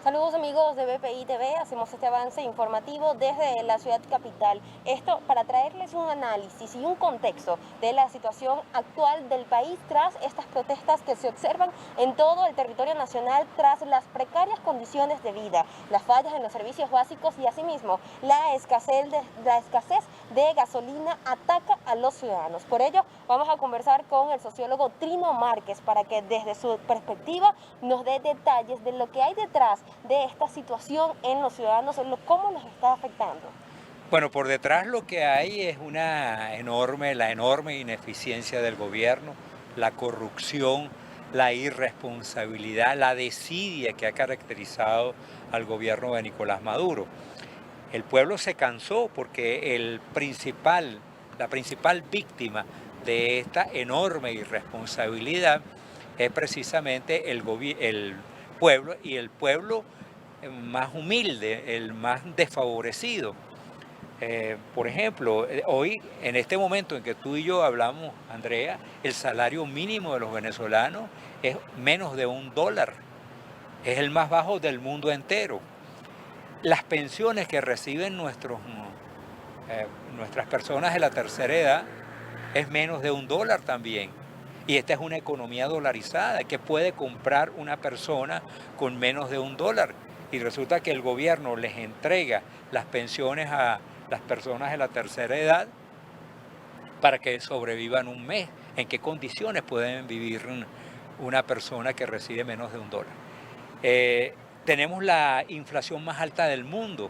Saludos amigos de BPI TV, hacemos este avance informativo desde la ciudad capital. Esto para traerles un análisis y un contexto de la situación actual del país tras estas protestas que se observan en todo el territorio nacional tras las precarias condiciones de vida, las fallas en los servicios básicos y asimismo la escasez de gasolina ataca a los ciudadanos. Por ello vamos a conversar con el sociólogo Trino Márquez para que desde su perspectiva nos dé detalles de lo que hay detrás de esta situación en los ciudadanos, cómo nos está afectando. Bueno, por detrás lo que hay es la enorme ineficiencia del gobierno, la corrupción, la irresponsabilidad, la desidia que ha caracterizado al gobierno de Nicolás Maduro. El pueblo se cansó porque la principal víctima de esta enorme irresponsabilidad es precisamente el pueblo, y el pueblo más humilde, el más desfavorecido. Por ejemplo, hoy, en este momento en que tú y yo hablamos, Andrea, el salario mínimo de los venezolanos es menos de $1. Es el más bajo del mundo entero. Las pensiones que reciben nuestras personas de la tercera edad es menos de $1 también. Y esta es una economía dolarizada que puede comprar una persona con menos de $1. Y resulta que el gobierno les entrega las pensiones a las personas de la tercera edad para que sobrevivan un mes. ¿En qué condiciones pueden vivir una persona que recibe menos de $1? Tenemos la inflación más alta del mundo.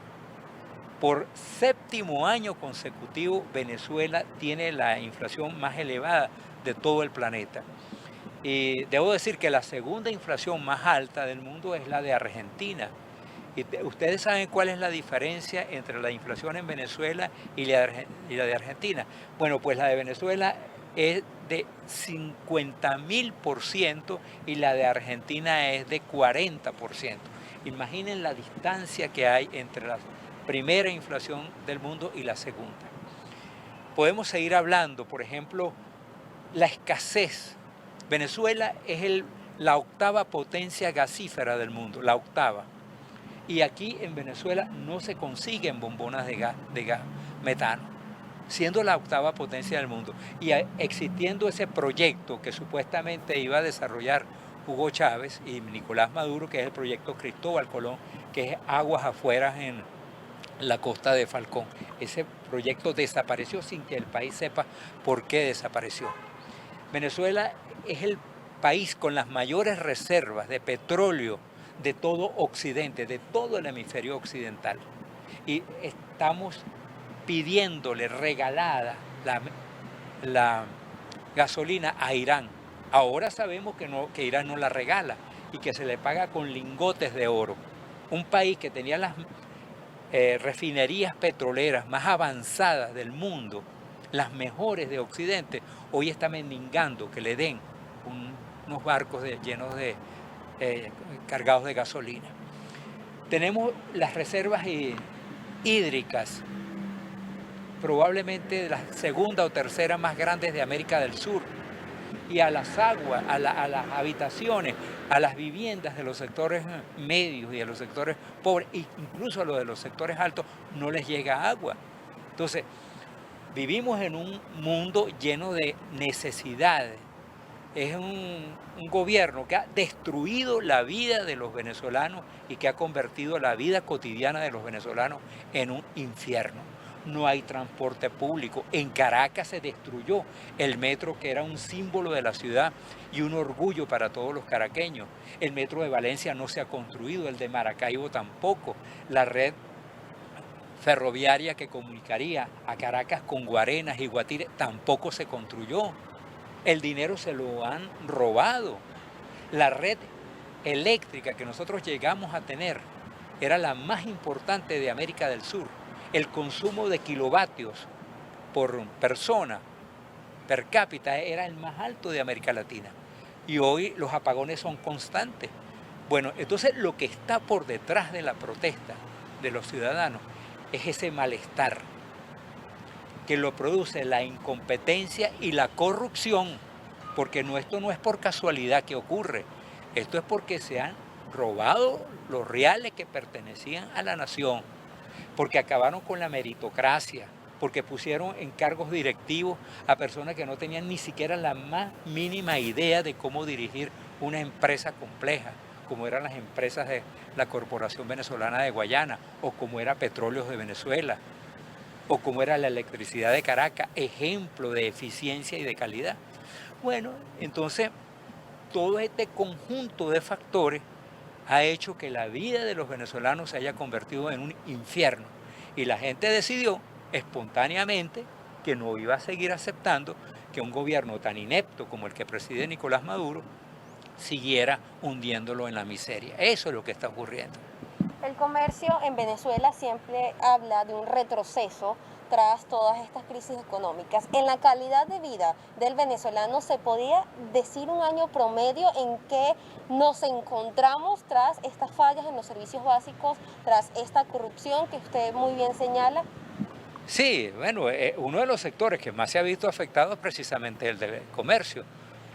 Por séptimo año consecutivo, Venezuela tiene la inflación más elevada de todo el planeta. Y debo decir que la segunda inflación más alta del mundo es la de Argentina. Y ustedes saben cuál es la diferencia entre la inflación en Venezuela y la de Argentina. Bueno, pues la de Venezuela es de 50.000% y la de Argentina es de 40%. Imaginen la distancia que hay entre la primera inflación del mundo y la segunda. Podemos seguir hablando, por ejemplo, la escasez. Venezuela es la octava potencia gasífera del mundo, la octava. Y aquí en Venezuela no se consiguen bombonas de gas metano, siendo la octava potencia del mundo. Y existiendo ese proyecto que supuestamente iba a desarrollar Hugo Chávez y Nicolás Maduro, que es el proyecto Cristóbal Colón, que es aguas afuera en la costa de Falcón. Ese proyecto desapareció sin que el país sepa por qué desapareció. Venezuela es el país con las mayores reservas de petróleo de todo Occidente, de todo el hemisferio occidental. Y estamos pidiéndole regalada la gasolina a Irán. Ahora sabemos que Irán no la regala y que se le paga con lingotes de oro. Un país que tenía las refinerías petroleras más avanzadas del mundo, las mejores de Occidente, hoy está mendigando que le den unos barcos llenos de cargados de gasolina. Tenemos las reservas hídricas, probablemente la segunda o tercera más grandes de América del Sur, y a las aguas, a las habitaciones, a las viviendas de los sectores medios y a los sectores pobres, incluso a los de los sectores altos, no les llega agua. Entonces, vivimos en un mundo lleno de necesidades. Es un gobierno que ha destruido la vida de los venezolanos y que ha convertido la vida cotidiana de los venezolanos en un infierno. No hay transporte público. En Caracas se destruyó el metro, que era un símbolo de la ciudad y un orgullo para todos los caraqueños. El metro de Valencia no se ha construido, el de Maracaibo tampoco. La red ferroviaria que comunicaría a Caracas con Guarenas y Guatire tampoco se construyó. El dinero se lo han robado. La red eléctrica que nosotros llegamos a tener era la más importante de América del Sur. El consumo de kilovatios por persona, per cápita, era el más alto de América Latina. Y hoy los apagones son constantes. Bueno, entonces lo que está por detrás de la protesta de los ciudadanos es ese malestar que lo produce la incompetencia y la corrupción, porque esto no es por casualidad que ocurre, esto es porque se han robado los reales que pertenecían a la nación, porque acabaron con la meritocracia, porque pusieron en cargos directivos a personas que no tenían ni siquiera la más mínima idea de cómo dirigir una empresa compleja, como eran las empresas de la Corporación Venezolana de Guayana, o como era Petróleos de Venezuela, o como era la electricidad de Caracas, ejemplo de eficiencia y de calidad. Bueno, entonces todo este conjunto de factores ha hecho que la vida de los venezolanos se haya convertido en un infierno, y la gente decidió espontáneamente que no iba a seguir aceptando que un gobierno tan inepto como el que preside Nicolás Maduro siguiera hundiéndolo en la miseria. Eso es lo que está ocurriendo. El comercio en Venezuela siempre habla de un retroceso tras todas estas crisis económicas. En la calidad de vida del venezolano, ¿se podía decir un año promedio en que nos encontramos tras estas fallas en los servicios básicos, tras esta corrupción que usted muy bien señala? Sí, bueno, uno de los sectores que más se ha visto afectado es precisamente el del comercio,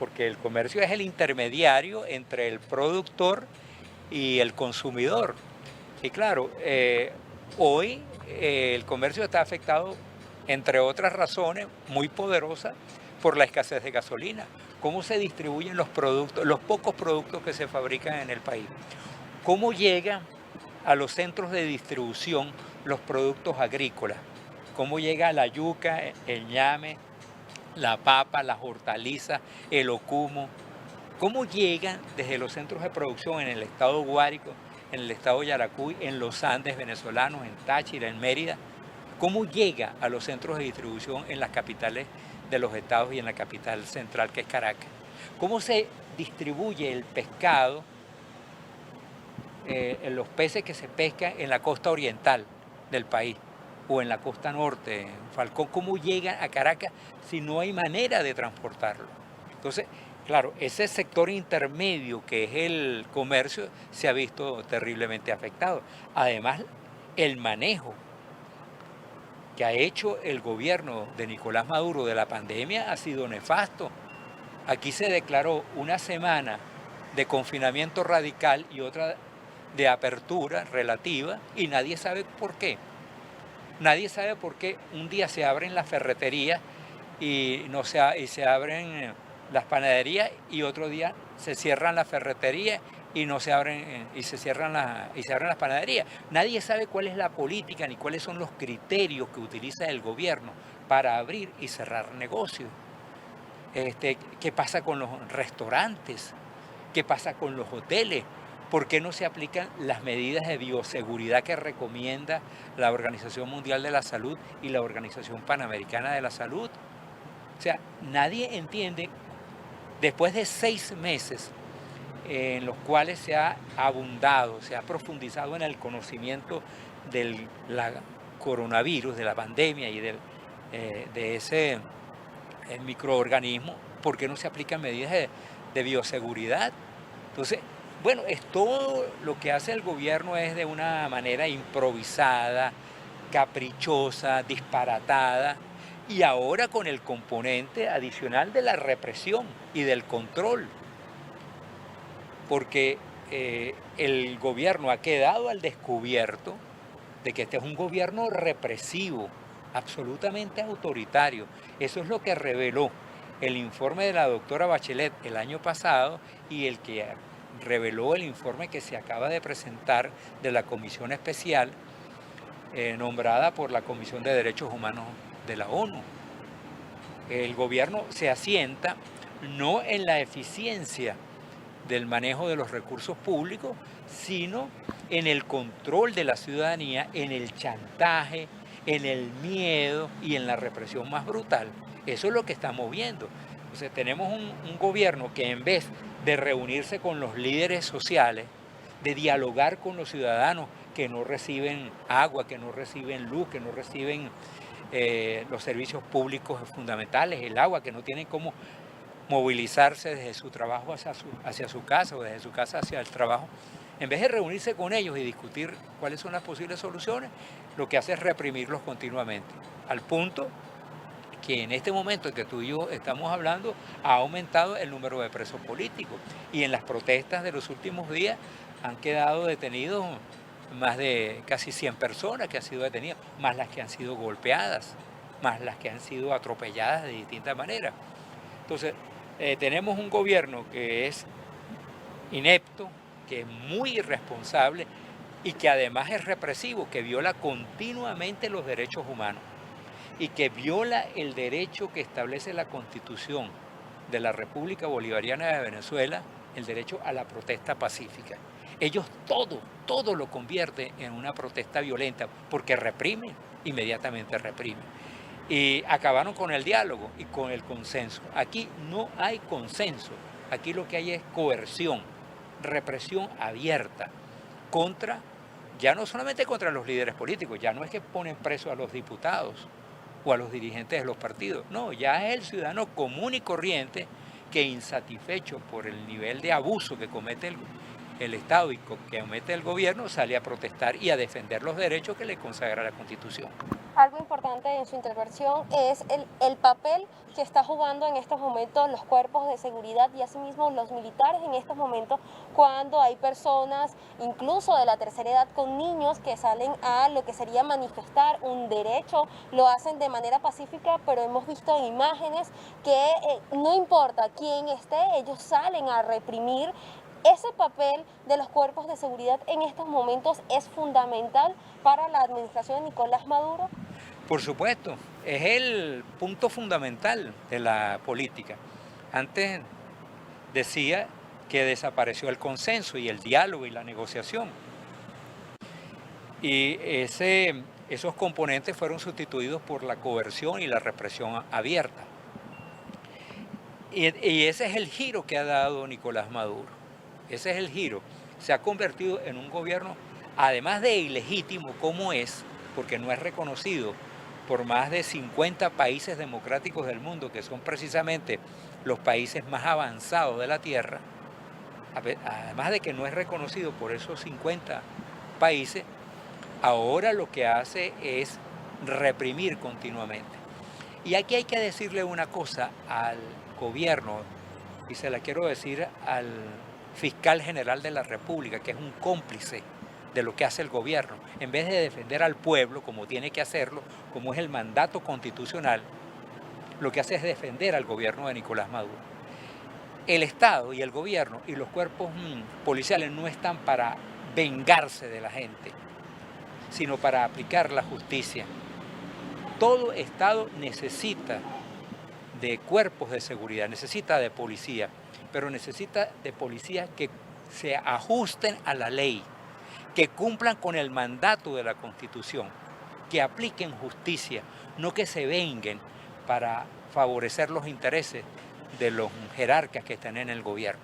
porque el comercio es el intermediario entre el productor y el consumidor. Y claro, hoy el comercio está afectado, entre otras razones muy poderosas, por la escasez de gasolina. ¿Cómo se distribuyen los productos, los pocos productos que se fabrican en el país? ¿Cómo llegan a los centros de distribución los productos agrícolas? ¿Cómo llega la yuca, el ñame, la papa, las hortalizas, el ocumo? ¿Cómo llegan desde los centros de producción en el estado Guárico, en el estado Yaracuy, en los Andes venezolanos, en Táchira, en Mérida? ¿Cómo llega a los centros de distribución en las capitales de los estados y en la capital central, que es Caracas? ¿Cómo se distribuye el pescado, los peces que se pescan en la costa oriental del país o en la costa norte, en Falcón? ¿Cómo llegan a Caracas si no hay manera de transportarlo? Entonces, claro, ese sector intermedio que es el comercio se ha visto terriblemente afectado. Además, el manejo que ha hecho el gobierno de Nicolás Maduro de la pandemia ha sido nefasto. Aquí se declaró una semana de confinamiento radical y otra de apertura relativa, y nadie sabe por qué. Nadie sabe por qué un día se abren las ferreterías y se abren las panaderías, y otro día se cierran las ferreterías y no se abren y se cierran las panaderías. Nadie sabe cuál es la política ni cuáles son los criterios que utiliza el gobierno para abrir y cerrar negocios. ¿Qué pasa con los restaurantes? ¿Qué pasa con los hoteles? ¿Por qué no se aplican las medidas de bioseguridad que recomienda la Organización Mundial de la Salud y la Organización Panamericana de la Salud? O sea, nadie entiende, después de 6 meses en los cuales se ha abundado, se ha profundizado en el conocimiento del coronavirus, de la pandemia y de ese microorganismo, ¿por qué no se aplican medidas de bioseguridad? Entonces, bueno, es todo lo que hace el gobierno es de una manera improvisada, caprichosa, disparatada, y ahora con el componente adicional de la represión y del control, porque el gobierno ha quedado al descubierto de que este es un gobierno represivo, absolutamente autoritario. Eso es lo que reveló el informe de la doctora Bachelet el año pasado, y el que reveló el informe que se acaba de presentar de la Comisión Especial nombrada por la Comisión de Derechos Humanos de la ONU. El gobierno se asienta no en la eficiencia del manejo de los recursos públicos, sino en el control de la ciudadanía, en el chantaje, en el miedo y en la represión más brutal. Eso es lo que estamos viendo. Entonces tenemos un gobierno que, en vez de reunirse con los líderes sociales, de dialogar con los ciudadanos que no reciben agua, que no reciben luz, que no reciben los servicios públicos fundamentales, el agua, que no tienen cómo movilizarse desde su trabajo hacia su casa, o desde su casa hacia el trabajo, en vez de reunirse con ellos y discutir cuáles son las posibles soluciones, lo que hace es reprimirlos continuamente, al punto que en este momento en que tú y yo estamos hablando ha aumentado el número de presos políticos, y en las protestas de los últimos días han quedado detenidos más de casi 100 personas que han sido detenidas, más las que han sido golpeadas, más las que han sido atropelladas de distintas maneras. Entonces, tenemos un gobierno que es inepto, que es muy irresponsable y que además es represivo, que viola continuamente los derechos humanos y que viola el derecho que establece la Constitución de la República Bolivariana de Venezuela, el derecho a la protesta pacífica. Ellos todo lo convierten en una protesta violenta porque reprimen, inmediatamente reprimen. Y acabaron con el diálogo y con el consenso. Aquí no hay consenso, aquí lo que hay es coerción, represión abierta contra, ya no solamente contra los líderes políticos, ya no es que ponen preso a los diputados o a los dirigentes de los partidos, no, ya es el ciudadano común y corriente que, insatisfecho por el nivel de abuso que comete el Estado y que comete el gobierno, sale a protestar y a defender los derechos que le consagra la Constitución. Algo importante en su intervención es el papel que está jugando en estos momentos los cuerpos de seguridad y asimismo los militares en estos momentos, cuando hay personas, incluso de la tercera edad, con niños que salen a lo que sería manifestar un derecho, lo hacen de manera pacífica, pero hemos visto en imágenes que no importa quién esté, ellos salen a reprimir. Ese papel de los cuerpos de seguridad en estos momentos es fundamental para la administración de Nicolás Maduro. Por supuesto, es el punto fundamental de la política. Antes decía que desapareció el consenso y el diálogo y la negociación. Y esos componentes fueron sustituidos por la coerción y la represión abierta. Y ese es el giro que ha dado Nicolás Maduro. Ese es el giro. Se ha convertido en un gobierno, además de ilegítimo como es, porque no es reconocido por más de 50 países democráticos del mundo, que son precisamente los países más avanzados de la Tierra, además de que no es reconocido por esos 50 países, ahora lo que hace es reprimir continuamente. Y aquí hay que decirle una cosa al gobierno, y se la quiero decir al fiscal general de la República, que es un cómplice de lo que hace el gobierno. En vez de defender al pueblo, como tiene que hacerlo, como es el mandato constitucional, lo que hace es defender al gobierno de Nicolás Maduro. El Estado y el gobierno y los cuerpos policiales no están para vengarse de la gente, sino para aplicar la justicia. Todo Estado necesita de cuerpos de seguridad, necesita de policía, pero necesita de policías que se ajusten a la ley, que cumplan con el mandato de la Constitución, que apliquen justicia, no que se venguen para favorecer los intereses de los jerarcas que están en el gobierno.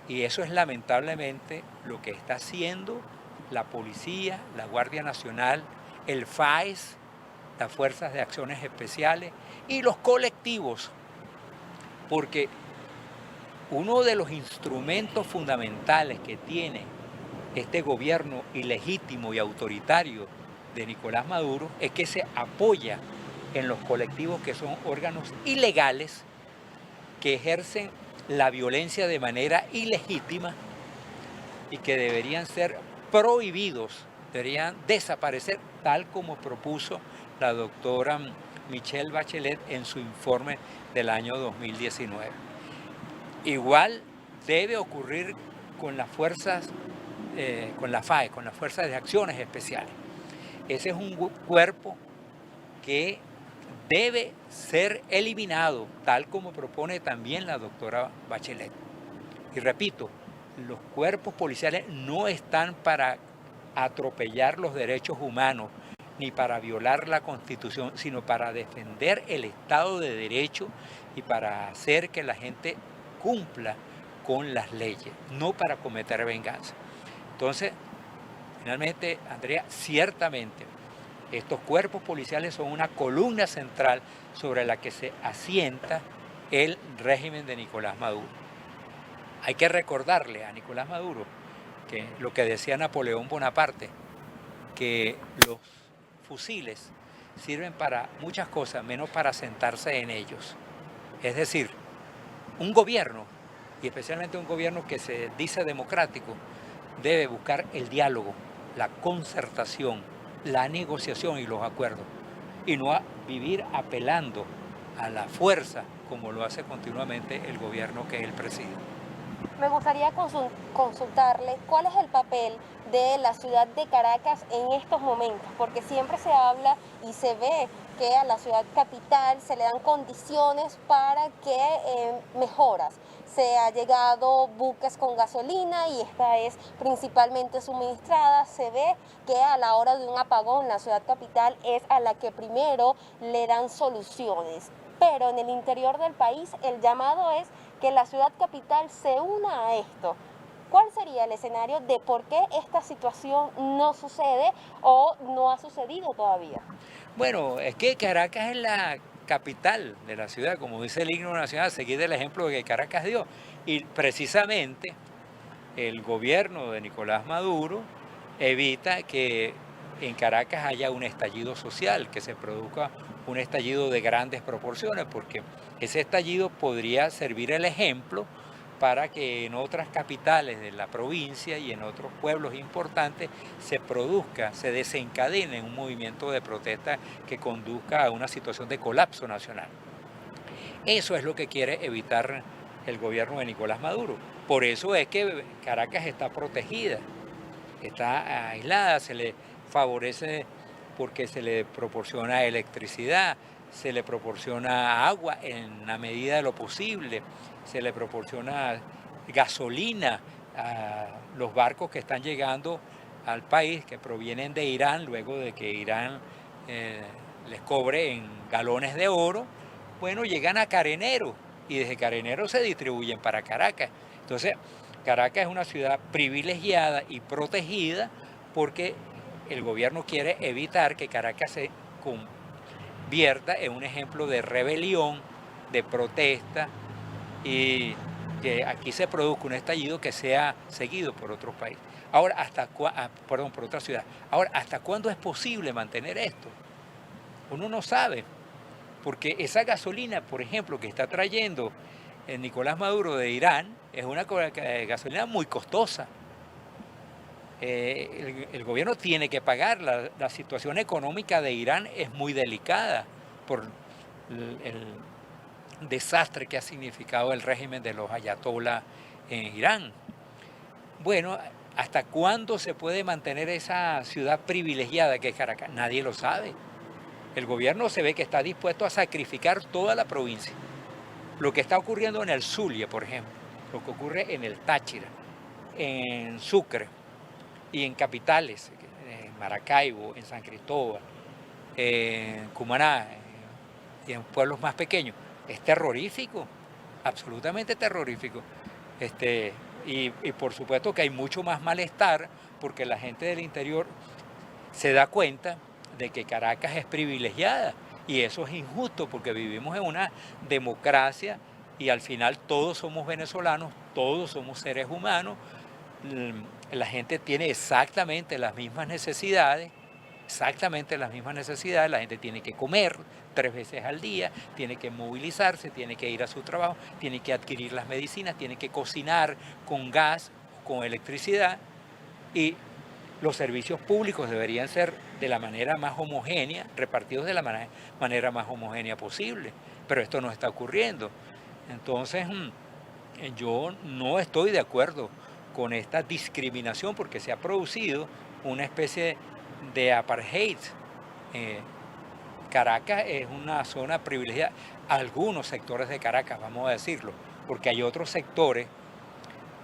Y eso es lamentablemente lo que está haciendo la policía, la Guardia Nacional, el FAES, las Fuerzas de Acciones Especiales y los colectivos, porque uno de los instrumentos fundamentales que tiene este gobierno ilegítimo y autoritario de Nicolás Maduro es que se apoya en los colectivos que son órganos ilegales que ejercen la violencia de manera ilegítima y que deberían ser prohibidos, deberían desaparecer, tal como propuso la doctora Michelle Bachelet en su informe del año 2019. Igual debe ocurrir con las fuerzas, con la FAE, con las Fuerzas de Acciones Especiales. Ese es un cuerpo que debe ser eliminado, tal como propone también la doctora Bachelet. Y repito, los cuerpos policiales no están para atropellar los derechos humanos ni para violar la Constitución, sino para defender el Estado de Derecho y para hacer que la gente cumpla con las leyes, no para cometer venganza. Entonces, finalmente, Andrea, ciertamente estos cuerpos policiales son una columna central sobre la que se asienta el régimen de Nicolás Maduro. Hay que recordarle a Nicolás Maduro que lo que decía Napoleón Bonaparte, que los fusiles sirven para muchas cosas, menos para sentarse en ellos. Es decir, un gobierno, y especialmente un gobierno que se dice democrático, debe buscar el diálogo, la concertación, la negociación y los acuerdos, y no vivir apelando a la fuerza como lo hace continuamente el gobierno que él preside. Me gustaría consultarle cuál es el papel de la ciudad de Caracas en estos momentos, porque siempre se habla y se ve que a la ciudad capital se le dan condiciones para que mejoras. Se ha llegado buques con gasolina y esta es principalmente suministrada. Se ve que a la hora de un apagón la ciudad capital es a la que primero le dan soluciones. Pero en el interior del país el llamado es que la ciudad capital se una a esto. ¿Cuál sería el escenario de por qué esta situación no sucede o no ha sucedido todavía? Bueno, es que Caracas es la capital de la ciudad, como dice el himno nacional, seguir el ejemplo que Caracas dio. Y precisamente el gobierno de Nicolás Maduro evita que en Caracas haya un estallido social, que se produzca un estallido de grandes proporciones, porque ese estallido podría servir el ejemplo para que en otras capitales de la provincia y en otros pueblos importantes se produzca, se desencadene un movimiento de protesta que conduzca a una situación de colapso nacional. Eso es lo que quiere evitar el gobierno de Nicolás Maduro. Por eso es que Caracas está protegida, está aislada, se le favorece porque se le proporciona electricidad, se le proporciona agua en la medida de lo posible, se le proporciona gasolina a los barcos que están llegando al país, que provienen de Irán, luego de que Irán les cobre en galones de oro. Bueno, llegan a Carenero y desde Carenero se distribuyen para Caracas. Entonces, Caracas es una ciudad privilegiada y protegida porque el gobierno quiere evitar que Caracas se convierta en un ejemplo de rebelión, de protesta y que aquí se produzca un estallido que sea seguido por otros países. Ahora, por otra ciudad. Ahora, ¿hasta cuándo es posible mantener esto? Uno no sabe, porque esa gasolina, por ejemplo, que está trayendo Nicolás Maduro de Irán, es una gasolina muy costosa. El gobierno tiene que pagar, la situación económica de Irán es muy delicada por el desastre que ha significado el régimen de los ayatolás en Irán. Bueno, ¿hasta cuándo se puede mantener esa ciudad privilegiada que es Caracas? Nadie lo sabe. El gobierno se ve que está dispuesto a sacrificar toda la provincia. Lo que está ocurriendo en el Zulia, por ejemplo, lo que ocurre en el Táchira, en Sucre y en capitales, en Maracaibo, en San Cristóbal, en Cumaná y en pueblos más pequeños, es terrorífico, absolutamente terrorífico. Y por supuesto que hay mucho más malestar porque la gente del interior se da cuenta de que Caracas es privilegiada y eso es injusto porque vivimos en una democracia y al final todos somos venezolanos, todos somos seres humanos, la gente tiene exactamente las mismas necesidades, la gente tiene que comer 3 veces al día, tiene que movilizarse, tiene que ir a su trabajo, tiene que adquirir las medicinas, tiene que cocinar con gas, con electricidad y los servicios públicos deberían ser de la manera más homogénea, repartidos de la manera más homogénea posible, pero esto no está ocurriendo. Entonces, yo no estoy de acuerdo con esta discriminación porque se ha producido una especie de apartheid. Caracas es una zona privilegiada, algunos sectores de Caracas, vamos a decirlo, porque hay otros sectores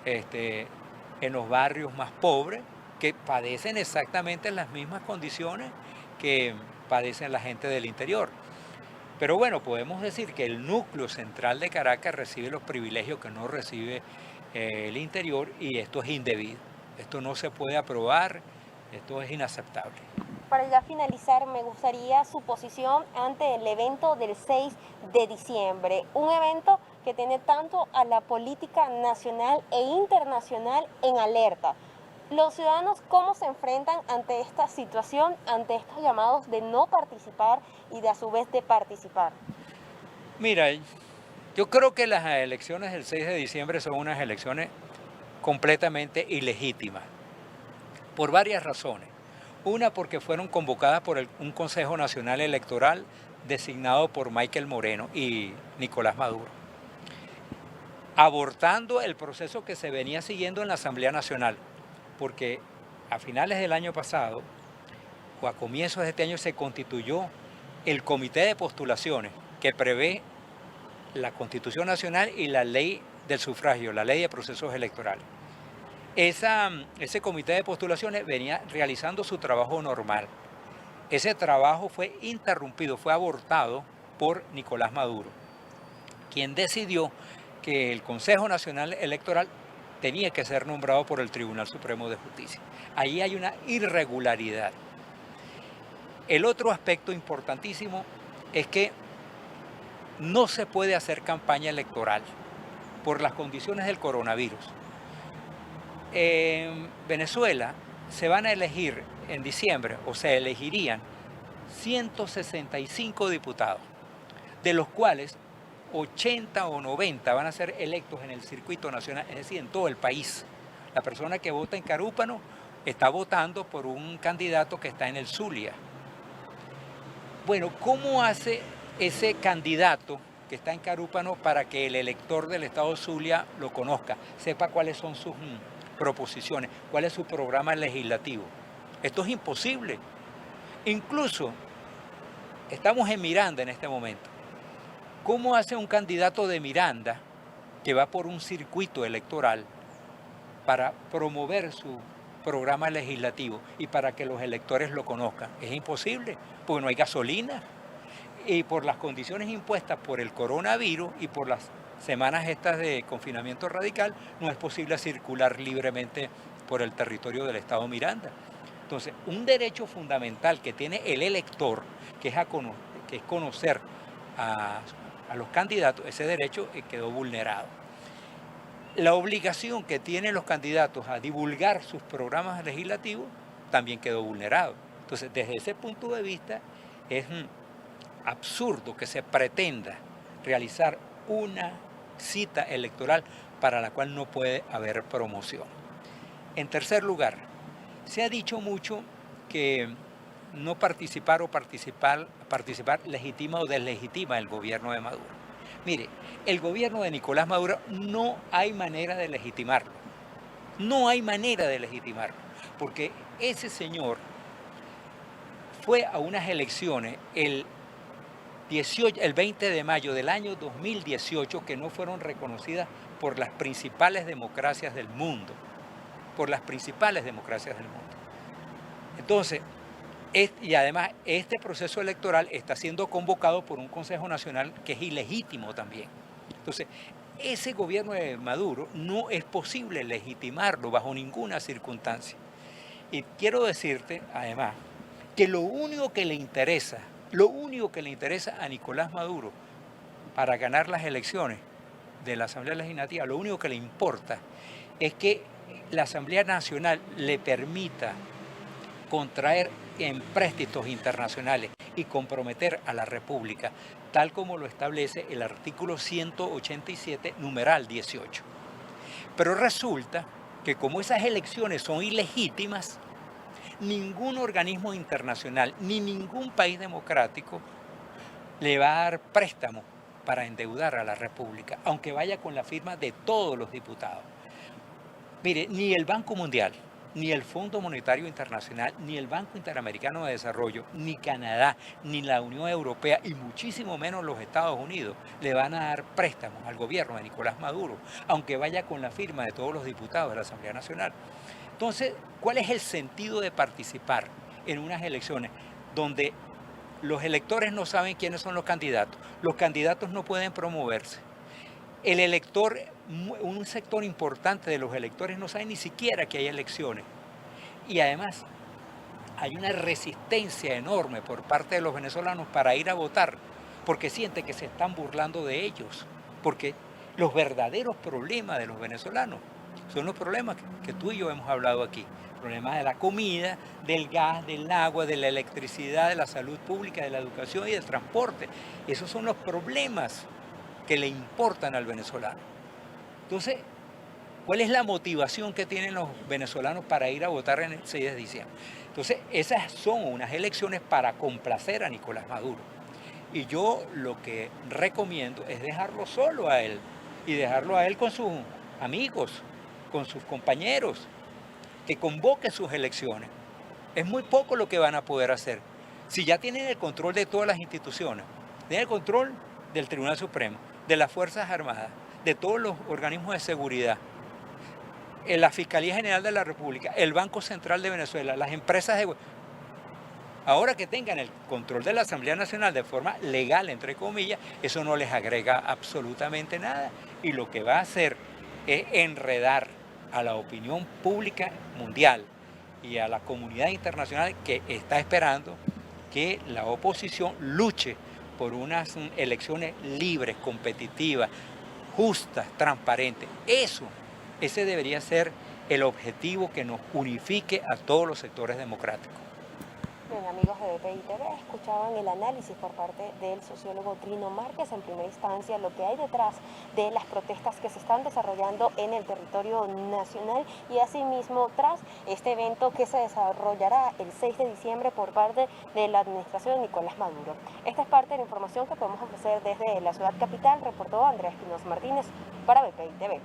en los barrios más pobres que padecen exactamente las mismas condiciones que padecen la gente del interior. Pero bueno, podemos decir que el núcleo central de Caracas recibe los privilegios que no recibe el interior y esto es indebido. Esto no se puede aprobar, esto es inaceptable. Para ya finalizar, me gustaría su posición ante el evento del 6 de diciembre, un evento que tiene tanto a la política nacional e internacional en alerta. Los ciudadanos, ¿cómo se enfrentan ante esta situación, ante estos llamados de no participar y de a su vez de participar? Mira, yo creo que las elecciones del 6 de diciembre son unas elecciones completamente ilegítimas. por varias razones. Una, porque fueron convocadas por un Consejo Nacional Electoral designado por Michael Moreno y Nicolás Maduro, abortando el proceso que se venía siguiendo en la Asamblea Nacional, porque a finales del año pasado o a comienzos de este año se constituyó el Comité de Postulaciones que prevé la Constitución Nacional y la Ley del Sufragio, la Ley de Procesos Electorales. Ese Comité de Postulaciones venía realizando su trabajo normal. Ese trabajo fue interrumpido, fue abortado por Nicolás Maduro, quien decidió que el Consejo Nacional Electoral tenía que ser nombrado por el Tribunal Supremo de Justicia. Ahí hay una irregularidad. El otro aspecto importantísimo es que no se puede hacer campaña electoral por las condiciones del coronavirus. En Venezuela se van a elegir en diciembre, o se elegirían 165 diputados, de los cuales 80 o 90 van a ser electos en el circuito nacional, es decir, en todo el país. La persona que vota en Carúpano está votando por un candidato que está en el Zulia. Bueno, ¿cómo hace ese candidato que está en Carúpano para que el elector del estado Zulia lo conozca, sepa cuáles son sus proposiciones, cuál es su programa legislativo? Esto es imposible. Incluso estamos en Miranda en este momento. ¿Cómo hace un candidato de Miranda que va por un circuito electoral para promover su programa legislativo y para que los electores lo conozcan? Es imposible, porque no hay gasolina. Y por las condiciones impuestas por el coronavirus y por las semanas estas de confinamiento radical, no es posible circular libremente por el territorio del estado Miranda. Entonces, un derecho fundamental que tiene el elector, que es conocer a los candidatos, ese derecho quedó vulnerado. La obligación que tienen los candidatos a divulgar sus programas legislativos también quedó vulnerado. Entonces, desde ese punto de vista, es absurdo que se pretenda realizar una cita electoral para la cual no puede haber promoción. En tercer lugar, se ha dicho mucho que no participar o participar legitima o deslegitima el gobierno de Maduro. Mire, el gobierno de Nicolás Maduro no hay manera de legitimarlo. No hay manera de legitimarlo, porque ese señor fue a unas elecciones el 20 de mayo del año 2018 que no fueron reconocidas por las principales democracias del mundo. Por las principales democracias del mundo. Entonces, y además este proceso electoral está siendo convocado por un Consejo Nacional que es ilegítimo también. Entonces, ese gobierno de Maduro no es posible legitimarlo bajo ninguna circunstancia. Y quiero decirte, además, que lo único que le interesa a Nicolás Maduro para ganar las elecciones de la Asamblea Legislativa, lo único que le importa es que la Asamblea Nacional le permita contraer empréstitos internacionales y comprometer a la República, tal como lo establece el artículo 187, numeral 18. Pero resulta que como esas elecciones son ilegítimas, ningún organismo internacional ni ningún país democrático le va a dar préstamo para endeudar a la República, aunque vaya con la firma de todos los diputados. Mire, ni el Banco Mundial, ni el Fondo Monetario Internacional, ni el Banco Interamericano de Desarrollo, ni Canadá, ni la Unión Europea, y muchísimo menos los Estados Unidos, le van a dar préstamos al gobierno de Nicolás Maduro, aunque vaya con la firma de todos los diputados de la Asamblea Nacional. Entonces, ¿cuál es el sentido de participar en unas elecciones donde los electores no saben quiénes son los candidatos? Los candidatos no pueden promoverse. El elector, un sector importante de los electores no sabe ni siquiera que hay elecciones. Y además hay una resistencia enorme por parte de los venezolanos para ir a votar, porque sienten que se están burlando de ellos, porque los verdaderos problemas de los venezolanos son los problemas que tú y yo hemos hablado aquí. Problemas de la comida, del gas, del agua, de la electricidad, de la salud pública, de la educación y del transporte. Esos son los problemas que le importan al venezolano. Entonces, ¿Cuál es la motivación que tienen los venezolanos para ir a votar en el 6 de diciembre? Entonces, esas son unas elecciones para complacer a Nicolás Maduro. Y yo lo que recomiendo es dejarlo solo a él y dejarlo a él con sus amigos, con sus compañeros, que convoque sus elecciones. Es muy poco lo que van a poder hacer. Si ya tienen el control de todas las instituciones, tienen el control del Tribunal Supremo, de las Fuerzas Armadas, de todos los organismos de seguridad, la Fiscalía General de la República, el Banco Central de Venezuela, las empresas de... Ahora que tengan el control de la Asamblea Nacional de forma legal, entre comillas, eso no les agrega absolutamente nada. Y lo que va a hacer es enredar a la opinión pública mundial y a la comunidad internacional que está esperando que la oposición luche por unas elecciones libres, competitivas, justas, transparentes. Ese debería ser el objetivo que nos unifique a todos los sectores democráticos. Bien, amigos de BPI TV, escuchaban el análisis por parte del sociólogo Trino Márquez, en primera instancia lo que hay detrás de las protestas que se están desarrollando en el territorio nacional y asimismo tras este evento que se desarrollará el 6 de diciembre por parte de la administración de Nicolás Maduro. Esta es parte de la información que podemos ofrecer desde la ciudad capital, reportó Andrea Espinosa Martínez para BPI TV.